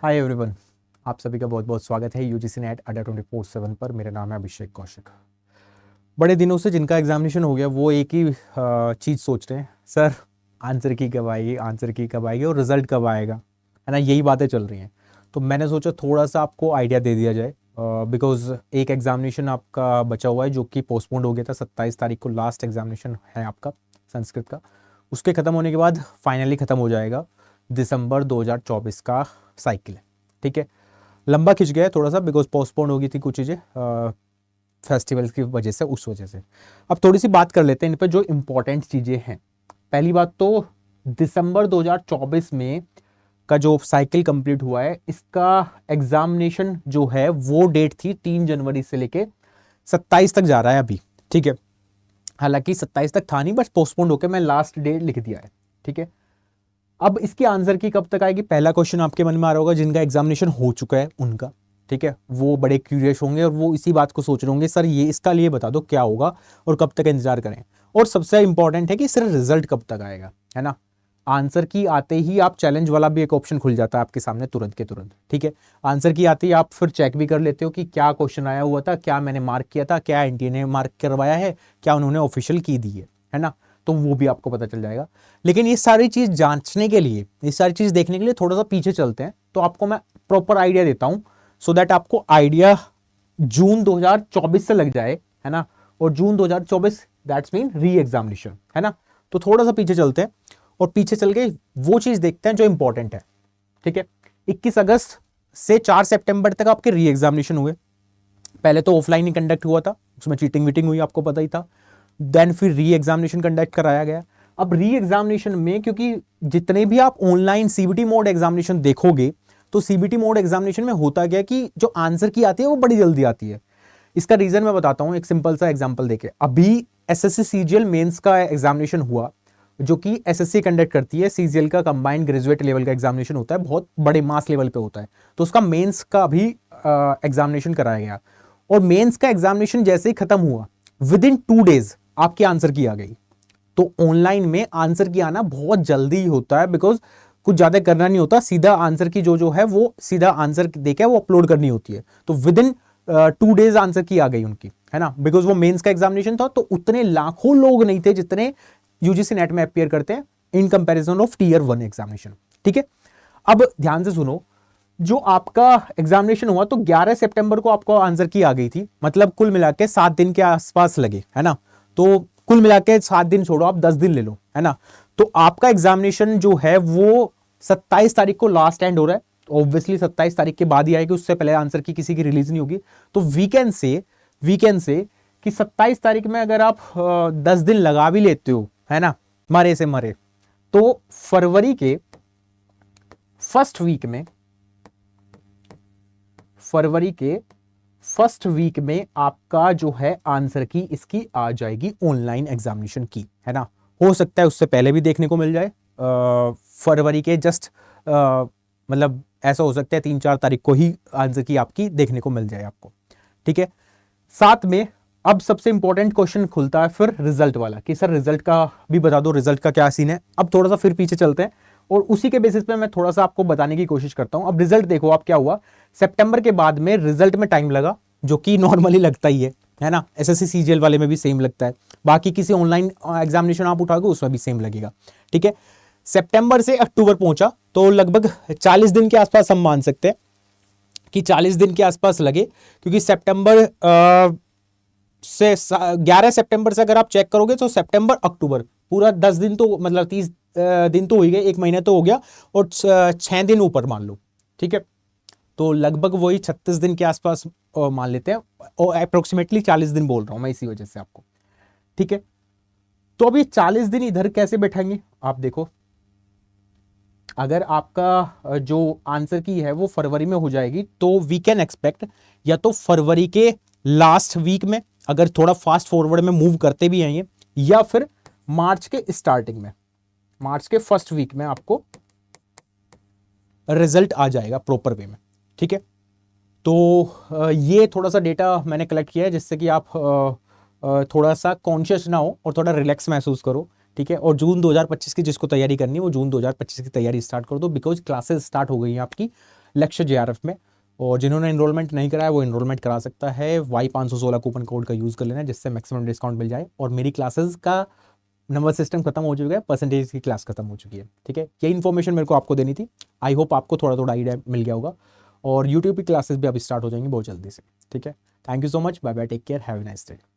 Hi everyone, आप सभी का बहुत बहुत स्वागत है यूजीसी नेट अड्डा 24/7 पर। मेरा नाम है अभिषेक कौशिक। बड़े दिनों से जिनका एग्जामिनेशन हो गया वो एक ही चीज़ सोच रहे हैं, सर आंसर की कब आएगी, आंसर की कब आएगी और रिजल्ट कब आएगा, है ना। यही बातें चल रही हैं। तो मैंने सोचा थोड़ा सा आपको आइडिया दे दिया जाए, बिकॉज एक एग्जामिनेशन आपका बचा हुआ है जो कि पोस्टपोन्ड हो गया था। 27 तारीख को लास्ट एग्जामिनेशन है आपका संस्कृत का। उसके ख़त्म होने के बाद फाइनली ख़त्म हो जाएगा दिसंबर 2024 का साइकिल है। ठीक है, लंबा खिंच गया है थोड़ा सा बिकॉज पोस्टपोन हो गई थी कुछ चीज़ें फेस्टिवल्स की वजह से, उस वजह से। अब थोड़ी सी बात कर लेते हैं इन पर जो इंपॉर्टेंट चीज़ें हैं। पहली बात तो दिसंबर 2024 में का जो साइकिल कंप्लीट हुआ है, इसका एग्जामिनेशन जो है वो डेट थी 3 जनवरी से लेके 27 तक जा रहा है अभी। ठीक है, हालांकि 27 तक था नहीं, बस पोस्टपोन होकर मैं लास्ट डेट लिख दिया है। ठीक है, अब इसकी आंसर की कब तक आएगी, पहला क्वेश्चन आपके मन में आ रहा होगा जिनका एग्जामिनेशन हो चुका है उनका। ठीक है, वो बड़े क्यूरियस होंगे और वो इसी बात को सोच रहे होंगे, सर ये इसका लिए बता दो क्या होगा और कब तक इंतजार करें। और सबसे इंपॉर्टेंट है कि सर रिजल्ट कब तक आएगा, है ना। आंसर की आते ही आप चैलेंज वाला भी एक ऑप्शन खुल जाता है आपके सामने तुरंत के तुरंत। ठीक है, आंसर की आते ही आप फिर चेक भी कर लेते हो कि क्या क्वेश्चन आया हुआ था, क्या मैंने मार्क किया था, क्या एनटीए ने मार्क करवाया है, क्या उन्होंने ऑफिशियल की दी है ना। तो वो भी आपको पता चल जाएगा। लेकिन ये सारी चीज जांचने के लिए, ये सारी चीज देखने के लिए थोड़ा सा पीछे चलते हैं, तो आपको मैं प्रॉपर आइडिया देता हूं सो दैट आपको आइडिया जून 2024 से लग जाए, है ना। और जून 2024 दैट्स मीन री एग्जामिनेशन, है ना। तो थोड़ा सा पीछे चलते हैं और पीछे चल के वो चीज देखते हैं जो इंपॉर्टेंट है। ठीक है, 21 अगस्त से 4 सितंबर तक आपके री एग्जामिनेशन हुए। पहले तो ऑफलाइन ही कंडक्ट हुआ था, उसमें चीटिंग वीटिंग हुई, आपको पता ही था। देन फिर री एग्जामिनेशन कंडक्ट कराया गया। अब री एग्जामिनेशन में क्योंकि जितने भी आप ऑनलाइन सीबीटी मोड एग्जामिनेशन देखोगे, तो सीबीटी मोड एग्जामिनेशन में होता क्या कि जो आंसर की आती है वो बड़ी जल्दी आती है। इसका रीजन मैं बताता हूं एक सिंपल सा एग्जांपल देके। अभी एसएससी सीजीएल मेंस का एग्जामिनेशन हुआ, जो कि एसएससी कंडक्ट करती है। सीजीएल का कंबाइंड ग्रेजुएट लेवल का एग्जामिनेशन होता है, बहुत बड़े मास लेवल पे होता है। तो उसका मेंस का अभी एग्जामिनेशन कराया गया और मेंस का एग्जामिनेशन जैसे ही खत्म हुआ, विद इन 2 डेज आपकी आंसर की आ गई। तो ऑनलाइन में आंसर की आना बहुत जल्दी होता है, बिकॉज कुछ ज्यादा करना नहीं होता, सीधा आंसर की जो है वो सीधा आंसर देके वो अपलोड करनी होती है। तो विद इन 2 डेज आंसर की आ गई उनकी, है ना। बिकॉज वो मेंस का एग्जामिनेशन था, तो उतने लाखों लोग नहीं थे जितने यूजीसी नेट में अपियर करते हैं in comparison of tier 1 examination. ठीक है, अब ध्यान से सुनो। जो आपका एग्जामिनेशन हुआ तो 11 सितंबर को आपको आंसर की आ गई थी, मतलब कुल मिला के 7 दिन के आसपास लगे, है ना। तो कुल मिला के 7 दिन छोड़ो, आप 10 दिन ले लो, है ना। तो आपका एग्जामिनेशन जो है वो 27 तारीख को लास्ट एंड हो रहा है। ऑब्वियसली 27 तारीख के बाद ही आएगी, उससे पहले आंसर की किसी की रिलीज नहीं होगी। तो वीकेंड से कि 27 तारीख में अगर आप 10 दिन लगा भी लेते हो, है ना, मरे से मरे, तो फरवरी के फर्स्ट वीक में आपका जो है आंसर की इसकी आ जाएगी ऑनलाइन एग्जामिनेशन की, है ना। हो सकता है उससे पहले भी देखने को मिल जाए, फरवरी के जस्ट मतलब ऐसा हो सकता है 3-4 तारीख को ही आंसर की आपकी देखने को मिल जाए आपको। ठीक है, साथ में अब सबसे इंपॉर्टेंट क्वेश्चन खुलता है फिर रिजल्ट वाला, कि सर रिजल्ट का भी बता दो, रिजल्ट का क्या सीन है। अब थोड़ा सा फिर पीछे चलते हैं और उसी के बेसिस पे मैं थोड़ा सा आपको बताने की कोशिश करता हूं। अब रिजल्ट देखो आप क्या हुआ, सितंबर के बाद में रिजल्ट में टाइम लगा, जो कि नॉर्मली लगता ही है ना। एसएससी सीजीएल वाले में भी सेम लगता है, बाकी किसी ऑनलाइन एग्जामिनेशन आप उठाओगे उसमें भी सेम लगेगा। ठीक है, सितंबर से अक्टूबर पहुंचा, तो लगभग 40 दिन के आसपास हम मान सकते हैं कि 40 दिन के आसपास लगे, क्योंकि सितंबर से 11 सितंबर से अगर आप चेक करोगे तो सितंबर अक्टूबर पूरा 10 दिन, तो मतलब 30 दिन तो हो ही गए, 1 महीना तो हो गया, और 6 दिन ऊपर मान लो। ठीक है, तो लगभग वही 36 दिन के आसपास मान लेते हैं, और अप्रोक्सीमेटली 40 दिन बोल रहा हूं मैं इसी वजह से आपको। ठीक है, तो अभी 40 दिन इधर कैसे बैठेंगे आप देखो। अगर आपका जो आंसर की है वो फरवरी में हो जाएगी, तो वी कैन एक्सपेक्ट या तो फरवरी के लास्ट वीक में, अगर थोड़ा फास्ट फॉरवर्ड में मूव करते भी हैं, या फिर मार्च के स्टार्टिंग में, मार्च के फर्स्ट वीक में आपको रिजल्ट आ जाएगा प्रॉपर वे में। ठीक है, तो ये थोड़ा सा डेटा मैंने कलेक्ट किया है जिससे कि आप थोड़ा सा कॉन्शियस ना हो और थोड़ा रिलैक्स महसूस करो। ठीक है, और जून 2025 की जिसको तैयारी करनी है वो जून 2025 की तैयारी स्टार्ट कर दो, बिकॉज क्लासेस स्टार्ट हो गई हैं आपकी लक्ष्य JRF में। और जिन्होंने इनरोलमेंट नहीं कराया वो इनरोलमेंट करा सकता है, Y516 कूपन कोड का यूज़ कर लेना, जिससे मैक्सिमम डिस्काउंट मिल जाए। और मेरी क्लासेस का नंबर सिस्टम खत्म हो चुका है, परसेंटेज की क्लास खत्म हो चुकी है, ठीक है। ये इन्फॉर्मेशन मेरे को आपको देनी थी। आई होप आपको थोड़ा थोड़ा आइडिया मिल गया होगा। और यूट्यूब की क्लासेस भी अब स्टार्ट हो जाएंगी बहुत जल्दी से, ठीक है। Thank you so much, bye bye, take care, have a nice day.